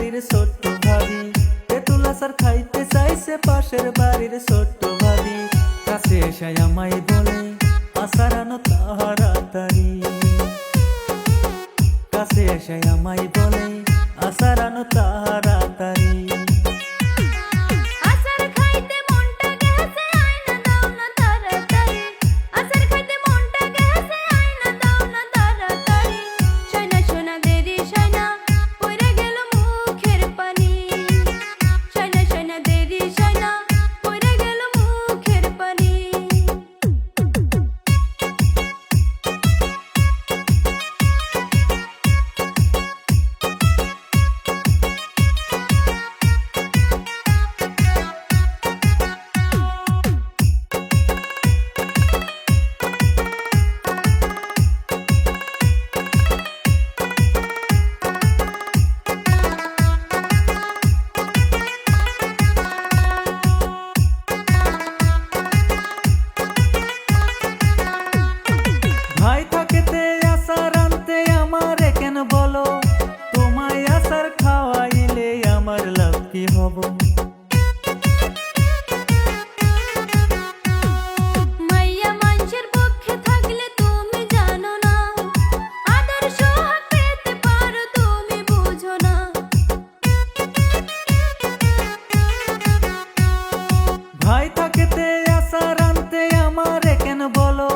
বাড়ির ছোট্ট ভাবি, তেঁতুল আচার খাইতে চাইছে পাশের বাড়ির ছোট্ট ভাবি। কাছে এসে আমায় বলে আচার আনো তাড়াতাড়ি, কাছে এসে আমায় বলে আচার আনো তাড়াতাড়ি। ভাই থাকেতে আচার আনতে আমারে কেন বলো, তোমায় আচার খাওয়াইলে আমার লাভ কি হব? মাইয়া মানুষের পক্ষে থাকলে তুমি জানো না, আদর সোহাগ পেতে পারো তুমি বুঝো না। ভাই থাকেতে আচার আনতে আমারে কেন বলো,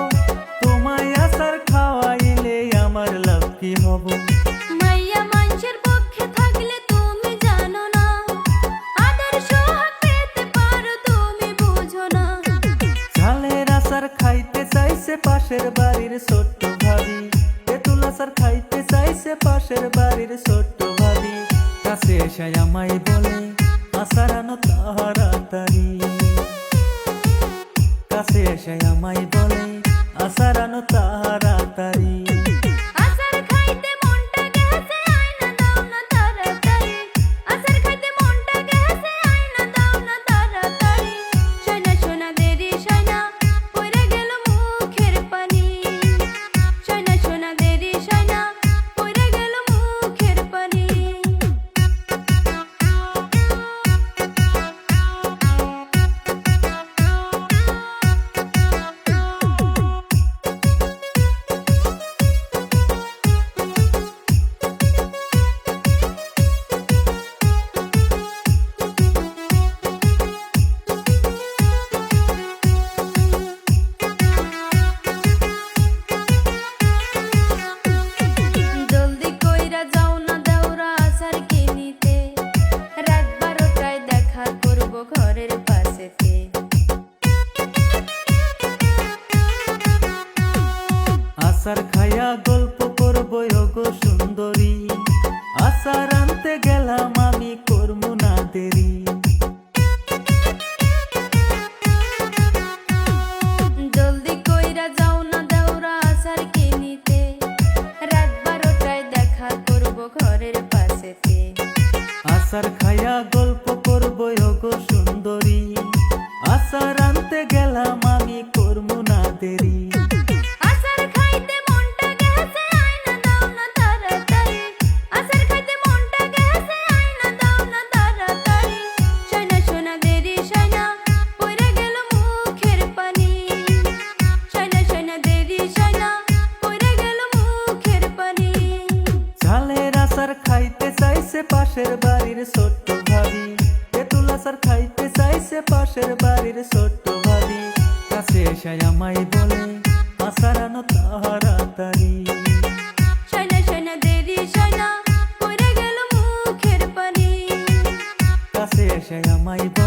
তোমায় আচার খাওয়াইলে আমার লাভ কি হব? মাইয়া মানুষের পক্ষে থাকলে তুমি জানো না, আদর সোহাগ পেতে পারো তুমি বুঝো না। ঝালের আচার খাইতে চাইছে পাশের বাড়ির ছোট্ট ভাবি, তেঁতুল আচার খাইতে চাইছে পাশের বাড়ির ছোট্ট ভাবি। কাছে এসে আমায় বলে আচার আনো তাড়াতাড়ি, কাছে এসে আমায় বলে আচার আনো তাড়াতাড়ি। আচার খাইতে মনটা গেছে আয়না দাও না তাড়াতাড়ি, আচার খাইতে মনটা গেছে আয়না দাও না তাড়াতাড়ি। শোনা শোনা দেরি শোনা পড়ে গেল মুখের পানি, শোনা শোনা দেরি শোনা পড়ে গেল মুখের পানি। জলদি কইরা যাও না দেওরা আচার কিনিতে, রাত 12টায় দেখা করব ঘরের পাশেতে। আচার খাইয়া গল্প করবো ওগো সুন্দরী, আচার আনতে গেলাম আমি করবো না দেরি। জলদি কইরা যাও না দেওরা আচার কিনিতে, রাত 12টায় দেখা করব ঘরের পাশেতে। আচার খাইয়া গল্প করবো ওগো সুন্দরী, আচার আনতে গেলাম আমি করবো না দেরি। আচার খাইতে মনটা গেছে আয়না দাও না তাড়াতাড়ি, আচার খাইতে মনটা গেছে আয়না দাও না তাড়াতাড়ি। শোনা শোনা দেরি শোনা পড়ে গেল মুখের পানি, শোনা শোনা দেরি শোনা পড়ে গেল মুখের পানি। ঝালের আচার খাইতে চাইছে পাশের বাড়ির ছোট্ট ভাবি, তেঁতুল আচার খাইতে চাইছে পাশের বাড়ির ছোট্ট ভাবি। কাছে এসে আমায় বলে আচার আনো তাড়াতাড়ি, শোনা শোনা দেরি শোনা পড়ে গেল মুখের পানি। কাছে এসে আমায় বলে